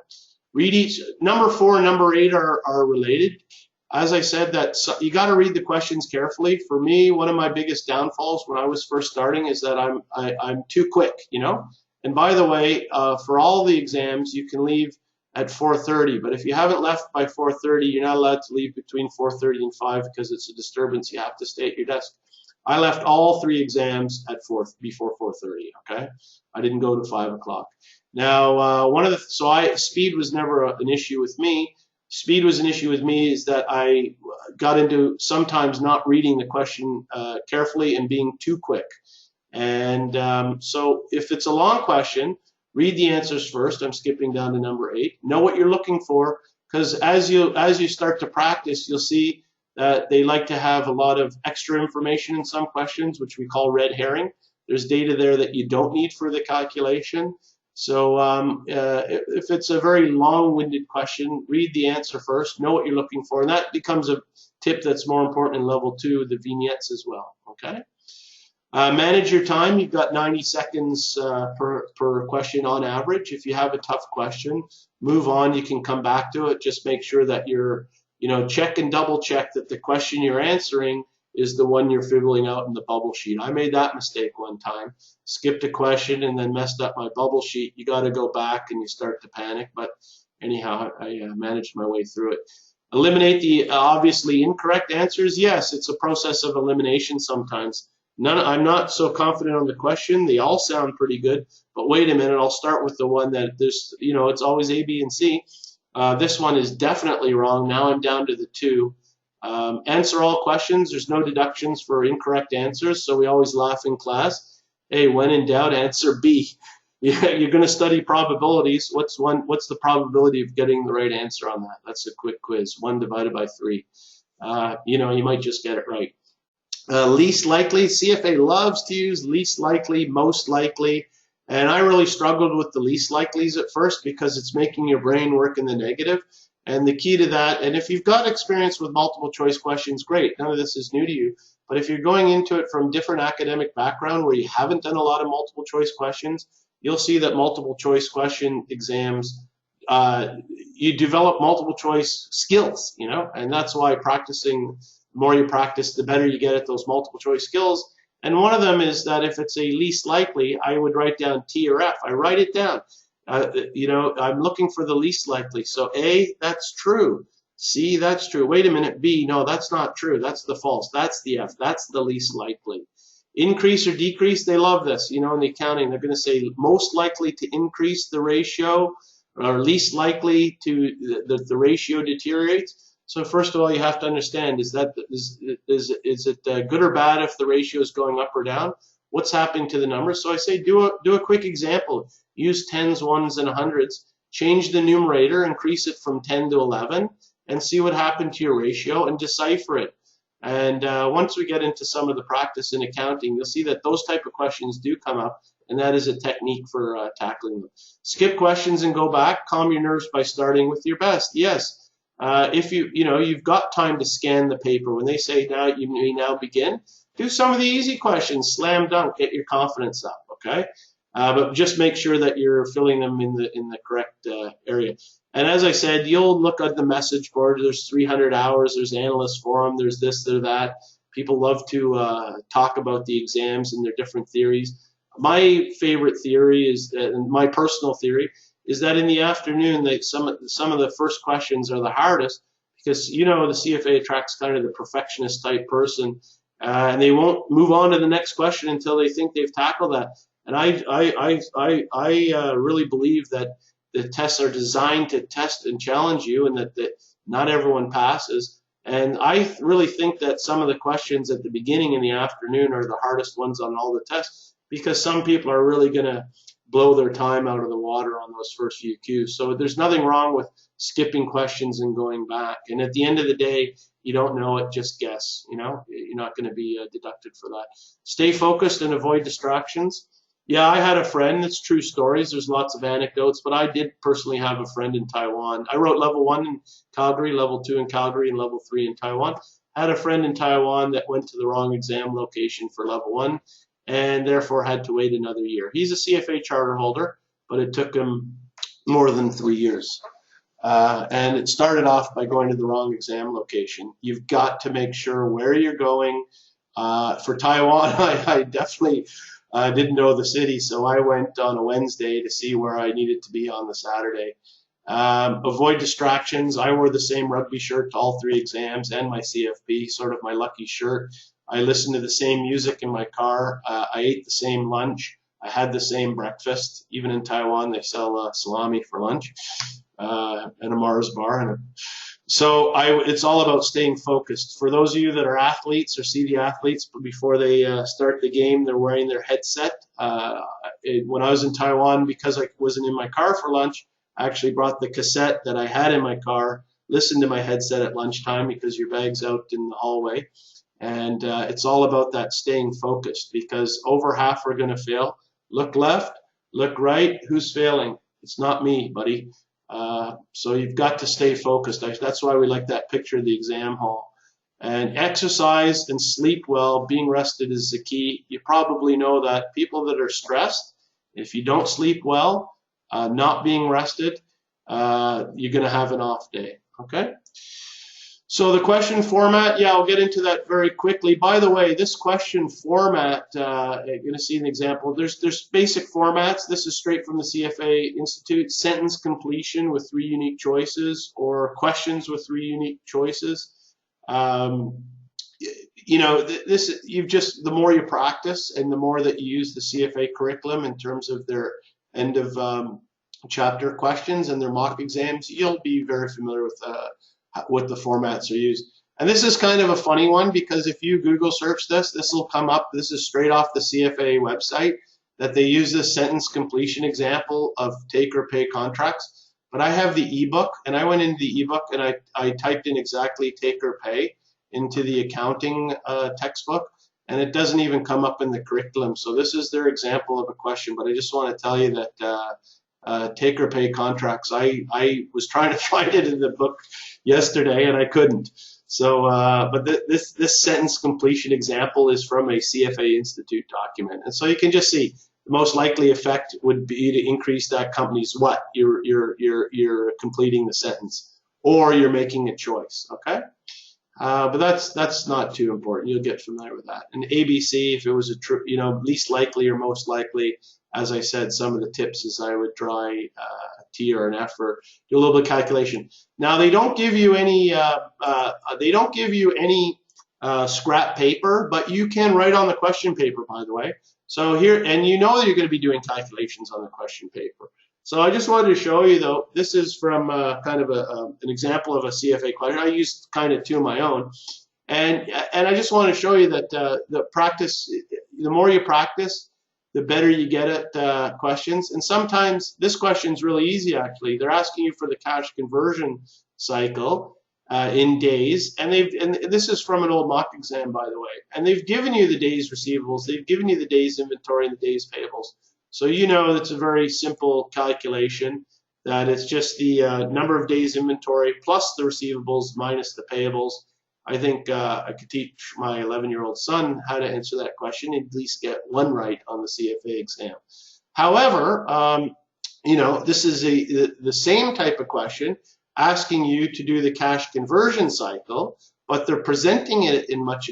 Read each. Number 4 and number 8 are related. As I said, that you got to read the questions carefully. For me, one of my biggest downfalls when I was first starting is that I'm too quick, And by the way, for all the exams, you can leave at 4:30. But if you haven't left by 4:30, you're not allowed to leave between 4:30 and 5 because it's a disturbance. You have to stay at your desk. I left all 3 exams at before 4:30. Okay, I didn't go to 5 o'clock. Now, speed was never an issue with me. Speed was an issue with me, is that I got into sometimes not reading the question carefully and being too quick. And so if it's a long question, read the answers first. I'm skipping down to number 8. Know what you're looking for, because as you start to practice, you'll see that they like to have a lot of extra information in some questions, which we call red herring. There's data there that you don't need for the calculation. So if it's a very long-winded question, read the answer first, know what you're looking for, and that becomes a tip that's more important in level 2, the vignettes as well, okay? Manage your time. You've got 90 seconds per question on average. If you have a tough question, move on. You can come back to it. Just make sure that you're, check and double check that the question you're answering is the one you're filling out in the bubble sheet. I made that mistake one time. Skipped a question and then messed up my bubble sheet. You got to go back and you start to panic. But anyhow, I managed my way through it. Eliminate the obviously incorrect answers. Yes, it's a process of elimination sometimes. I'm not so confident on the question. They all sound pretty good, but wait a minute, I'll start with the one that there's, it's always A, B, and C. This one is definitely wrong. Now I'm down to the 2. Answer all questions. There's no deductions for incorrect answers, so we always laugh in class. Hey, when in doubt, answer B. You're going to study probabilities. What's the probability of getting the right answer on that? That's a quick quiz. 1 divided by 3. You might just get it right. Least likely, CFA loves to use least likely, most likely, and I really struggled with the least likelies at first because it's making your brain work in the negative. And the key to that, and if you've got experience with multiple choice questions, great, none of this is new to you. But if you're going into it from different academic background where you haven't done a lot of multiple choice questions, you'll see that multiple choice question exams, you develop multiple choice skills, and that's why practicing, the more you practice, the better you get at those multiple choice skills. And one of them is that if it's a least likely, I would write down T or F. I write it down. I'm looking for the least likely. So A, that's true. C, that's true. Wait a minute, B, no, that's not true. That's the false. That's the F. That's the least likely. Increase or decrease, they love this. In the accounting, they're going to say most likely to increase the ratio or least likely to the ratio deteriorates. So first of all, you have to understand, is it good or bad if the ratio is going up or down? What's happening to the numbers? So I say do a quick example. Use tens, ones, and hundreds. Change the numerator, increase it from 10 to 11, and see what happened to your ratio and decipher it. And once we get into some of the practice in accounting, you'll see that those type of questions do come up, and that is a technique for tackling them. Skip questions and go back. Calm your nerves by starting with your best. Yes. If you've got time to scan the paper, when they say now you may now begin, do some of the easy questions, slam dunk, get your confidence up, okay? But just make sure that you're filling them in the correct area. And as I said, you'll look at the message board. There's 300 hours. There's analyst forum. There's this, there's that. People love to talk about the exams and their different theories. My favorite theory is, my personal theory, is that in the afternoon, some of the first questions are the hardest because, the CFA attracts kind of the perfectionist type person, and they won't move on to the next question until they think they've tackled that. And I really believe that the tests are designed to test and challenge you, and that not everyone passes. And I really think that some of the questions at the beginning in the afternoon are the hardest ones on all the tests, because some people are really going to blow their time out of the water on those first few Qs. So there's nothing wrong with skipping questions and going back. And at the end of the day, you don't know it, just guess. You're not going to be deducted for that. Stay focused and avoid distractions. Yeah, I had a friend. It's true stories. There's lots of anecdotes, but I did personally have a friend in Taiwan. I wrote level 1 in Calgary, level 2 in Calgary, and level 3 in Taiwan. I had a friend in Taiwan that went to the wrong exam location for level 1, and therefore had to wait another year. He's a CFA charter holder, but it took him more than 3 years. And it started off by going to the wrong exam location. You've got to make sure where you're going. For Taiwan, I definitely didn't know the city, so I went on a Wednesday to see where I needed to be on the Saturday. Avoid distractions. I wore the same rugby shirt to all 3 exams and my CFP, sort of my lucky shirt. I listened to the same music in my car. I ate the same lunch. I had the same breakfast. Even in Taiwan, they sell salami for lunch and a Mars bar. And so it's all about staying focused. For those of you that are athletes or see the athletes before they start the game, they're wearing their headset. When I was in Taiwan, because I wasn't in my car for lunch, I actually brought the cassette that I had in my car, listened to my headset at lunchtime because your bag's out in the hallway. And it's all about that staying focused, because over half are going to fail. Look left, look right. Who's failing? It's not me, buddy. So you've got to stay focused. That's why we like that picture of the exam hall. And exercise and sleep well, being rested is the key. You probably know that people that are stressed, if you don't sleep well, not being rested, you're going to have an off day. Okay? So the question format, yeah, I'll get into that very quickly. By the way, this question format, you're going to see an example. There's basic formats. This is straight from the CFA Institute. Sentence completion with 3 unique choices, or questions with 3 unique choices. You know, the more you practice and the more that you use the CFA curriculum in terms of their end of chapter questions and their mock exams, you'll be very familiar with what the formats are used. And this is kind of a funny one, because if you Google search this will come up. This is straight off the CFA website, that they use this sentence completion example of take or pay contracts. But I have the ebook, and I went into the ebook and I typed in exactly take or pay into the accounting textbook, and it doesn't even come up in the curriculum. So this is their example of a question, but I just want to tell you that take or pay contracts, I was trying to find it in the book yesterday and I couldn't. So, but this sentence completion example is from a CFA Institute document, and so you can just see the most likely effect would be to increase that company's what? You're completing the sentence, or you're making a choice. Okay. But that's not too important. You'll get familiar with that. And ABC, if it was least likely or most likely, as I said, some of the tips is I would try a T or an F, or do a little bit of calculation. Now they don't give you any scrap paper, but you can write on the question paper, by the way. So here, and you know that you're going to be doing calculations on the question paper. So I just wanted to show you, though, this is from kind of an example of a CFA question. I used kind of 2 of my own. And I just want to show you that the more you practice, the better you get at questions. And sometimes this question is really easy, actually. They're asking you for the cash conversion cycle in days. And this is from an old mock exam, by the way. And they've given you the days receivables. They've given you the days inventory and the days payables. So you know it's a very simple calculation, that it's just the number of days inventory plus the receivables minus the payables. I think I could teach my 11-year-old son how to answer that question and at least get 1 right on the CFA exam. However, this is the same type of question asking you to do the cash conversion cycle, but they're presenting it in a much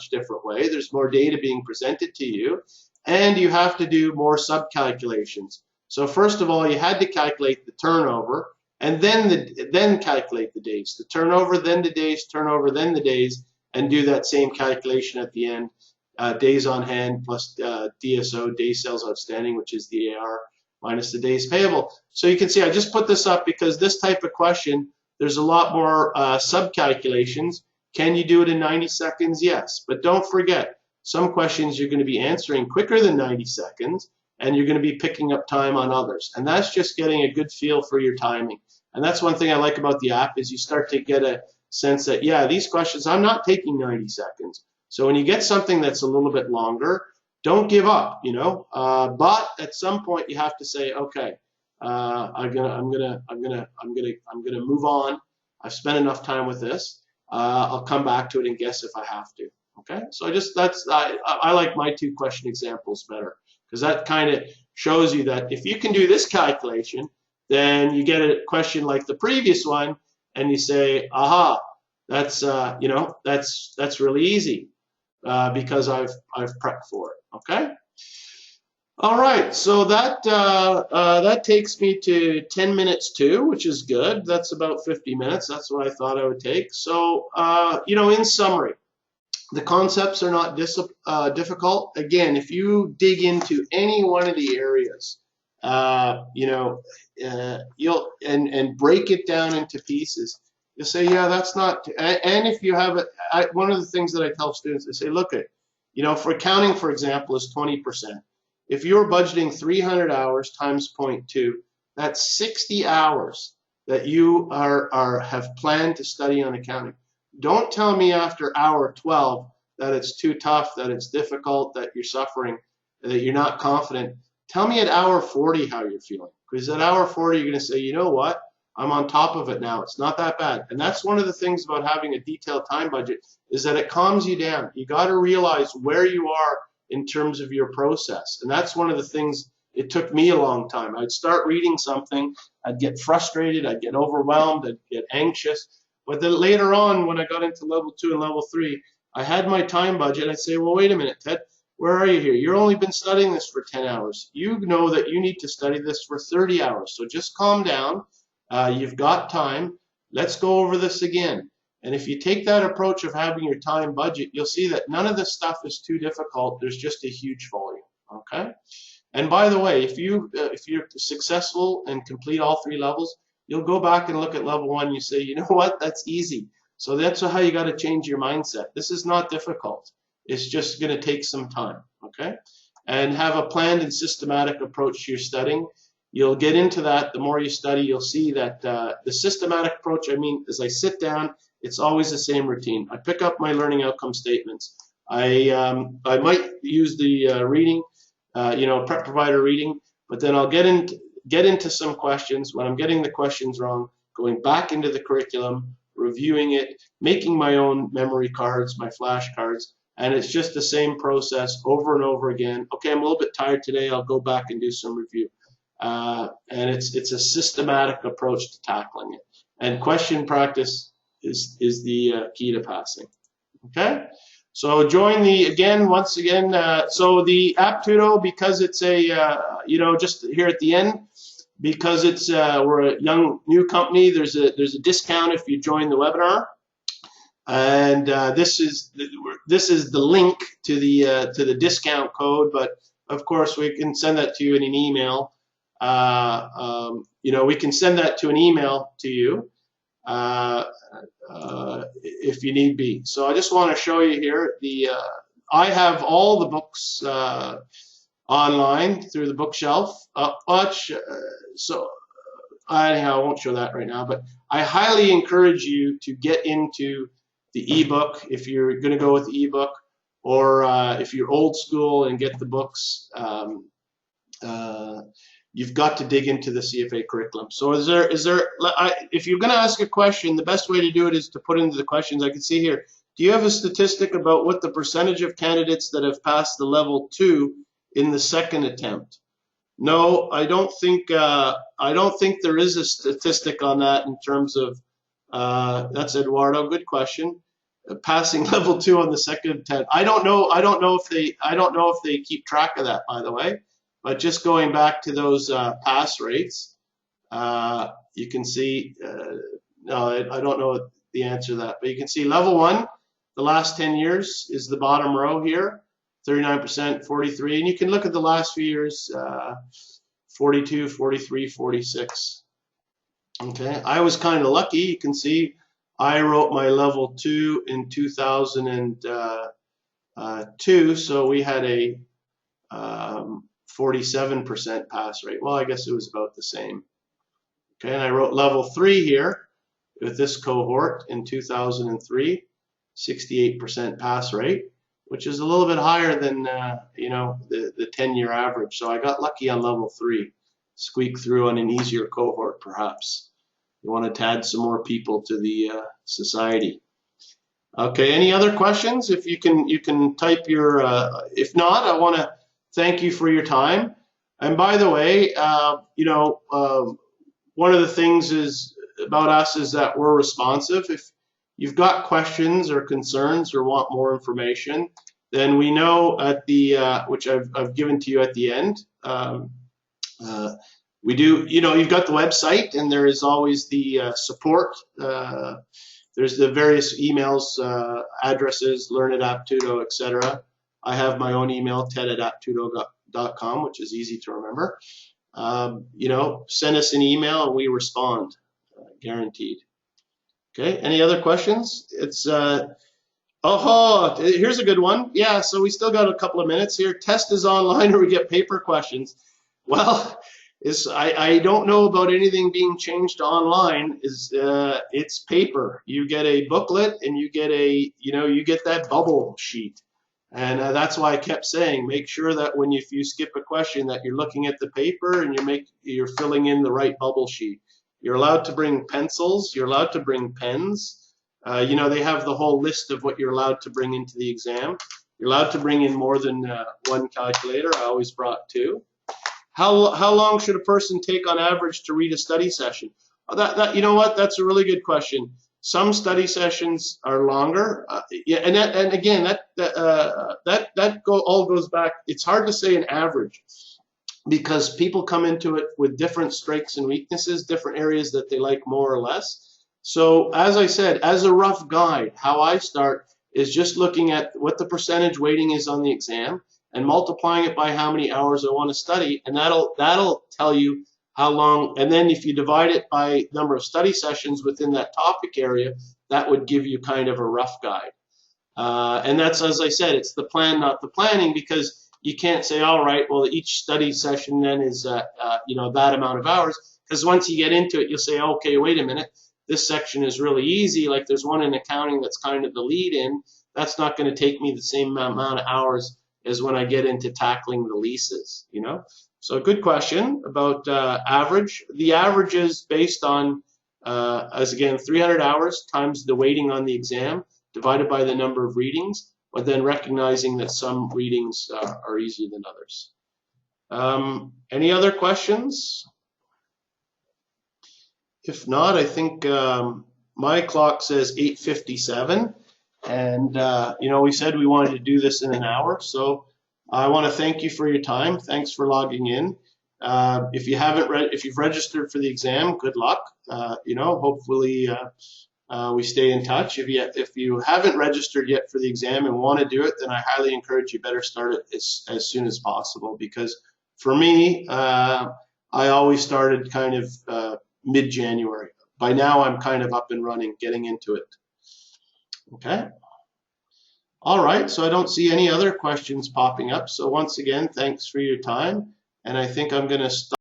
different way. There's more data being presented to you, and you have to do more sub-calculations. So first of all, you had to calculate the turnover, and then calculate the days. The turnover, then the days, turnover, then the days, and do that same calculation at the end. Days on hand plus DSO, days sales outstanding, which is the AR, minus the days payable. So you can see I just put this up because this type of question, there's a lot more sub-calculations. Can you do it in 90 seconds? Yes, but don't forget, some questions you're going to be answering quicker than 90 seconds, and you're going to be picking up time on others. And that's just getting a good feel for your timing. And that's one thing I like about the app, is you start to get a sense that, yeah, these questions, I'm not taking 90 seconds. So when you get something that's a little bit longer, don't give up, but at some point you have to say, okay, I'm gonna move on. I've spent enough time with this. I'll come back to it and guess if I have to. Okay, so I like my 2 question examples better, because that kind of shows you that if you can do this calculation, then you get a question like the previous one, and you say, aha, that's really easy because I've prepped for it. Okay. All right, so that takes me to 10 minutes too, which is good. That's about 50 minutes. That's what I thought I would take. So in summary, The concepts are not difficult. Again, if you dig into any one of the areas, you'll and break it down into pieces. You'll say, yeah, that's not. And if you have it, one of the things that I tell students, I say, look at, for accounting, for example, is 20%. If you're budgeting 300 hours times 0.2, that's 60 hours that you have planned to study on accounting. Don't tell me after hour 12 that it's too tough, that it's difficult, that you're suffering, that you're not confident. Tell me at hour 40 how you're feeling. Because at hour 40, you're going to say, you know what? I'm on top of it now. It's not that bad. And that's one of the things about having a detailed time budget, is that it calms you down. You got to realize where you are in terms of your process. And that's one of the things, it took me a long time. I'd start reading something, I'd get frustrated, I'd get overwhelmed, I'd get anxious. But then later on, when I got into level 2 and level 3, I had my time budget. I'd say, well, wait a minute, Ted, where are you here? You've only been studying this for 10 hours. You know that you need to study this for 30 hours. So just calm down. You've got time. Let's go over this again. And if you take that approach of having your time budget, you'll see that none of this stuff is too difficult. There's just a huge volume, okay? And by the way, if you're successful and complete all 3 levels, you'll go back and look at level 1. You say, you know what, that's easy. So that's how you got to change your mindset. This is not difficult. It's just going to take some time, okay? And have a planned and systematic approach to your studying. You'll get into that. The more you study, you'll see that the systematic approach, I mean, as I sit down, it's always the same routine. I pick up my learning outcome statements. I might use the reading, prep provider reading, but then I'll get into some questions. When I'm getting the questions wrong, going back into the curriculum, reviewing it, making my own memory cards, my flashcards, and it's just the same process over and over again. Okay, I'm a little bit tired today. I'll go back and do some review. And it's a systematic approach to tackling it. And question practice is the key to passing. Okay? So join once again, so the Aptudo, because it's just here at the end, because it's we're a new company, there's a discount if you join the webinar. And this is the link to the discount code, but of course we can send that to you in an email. We can send that to an email to you if you need be. So I just want to show you here I have all the books online through the bookshelf. So anyhow, I won't show that right now, but I highly encourage you to get into the ebook if you're going to go with the ebook, or if you're old school and get the books. You've got to dig into the CFA curriculum. So if you're going to ask a question, the best way to do it is to put into the questions. I can see here, do you have a statistic about what the percentage of candidates that have passed the level 2 in the second attempt? No, I don't think there is a statistic on that in terms of that's Eduardo, good question. Passing level 2 on the second attempt. I don't know if they keep track of that, by the way. But just going back to those pass rates, you can see, no, I don't know the answer to that, but you can see level 1, the last 10 years is the bottom row here, 39%, 43, and you can look at the last few years, 42, 43, 46. Okay, I was kind of lucky. You can see I wrote my level 2 in 2002, so we had a 47% pass rate. Well, I guess it was about the same. Okay, and I wrote level 3 here with this cohort in 2003, 68% pass rate, which is a little bit higher than the 10-year average. So I got lucky on level 3, squeak through on an easier cohort, perhaps. You want to add some more people to the society. Okay, any other questions? If you can type your. If not, I want to thank you for your time. And by the way, one of the things about us is that we're responsive. If you've got questions or concerns or want more information, then we know at the which I've given to you at the end. We do. You've got the website, and there is always the support. there's the various emails, addresses, learn@aptudo, etc. I have my own email, ted@aptudo.com, which is easy to remember. Send us an email and we respond, guaranteed. Okay, any other questions? Here's a good one. Yeah, so we still got a couple of minutes here. Test is online or we get paper questions. Well, I don't know about anything being changed online. It's paper. You get a booklet and you get that bubble sheet. And that's why I kept saying, make sure that if you skip a question that you're looking at the paper and you're filling in the right bubble sheet. You're allowed to bring pencils. You're allowed to bring pens. They have the whole list of what you're allowed to bring into the exam. You're allowed to bring in more than one calculator. I always brought two. How long should a person take on average to read a study session? You know what? That's a really good question. Some study sessions are longer. And again, that all goes back. It's hard to say an average because people come into it with different strengths and weaknesses, different areas that they like more or less. So as I said, as a rough guide, how I start is just looking at what the percentage weighting is on the exam and multiplying it by how many hours I want to study, and that'll tell you how long. And then if you divide it by number of study sessions within that topic area, that would give you kind of a rough guide. And that's, as I said, it's the plan, not the planning, because you can't say, all right, well, each study session then is that amount of hours, because once you get into it, you'll say, okay, wait a minute. This section is really easy, like there's one in accounting that's kind of the lead in. That's not going to take me the same amount of hours as when I get into tackling the leases, So good question about average. The average is based on, as again, 300 hours times the weighting on the exam divided by the number of readings, but then recognizing that some readings are easier than others. Any other questions? If not, I think my clock says 8:57, and we said we wanted to do this in an hour, so I want to thank you for your time. Thanks for logging in. If you've registered for the exam, good luck. Hopefully we stay in touch. If you haven't registered yet for the exam and want to do it, then I highly encourage you better start it as soon as possible, because for me, I always started kind of mid-January. By now, I'm kind of up and running, getting into it. Okay. All right, so I don't see any other questions popping up. So once again, thanks for your time. And I think I'm going to stop.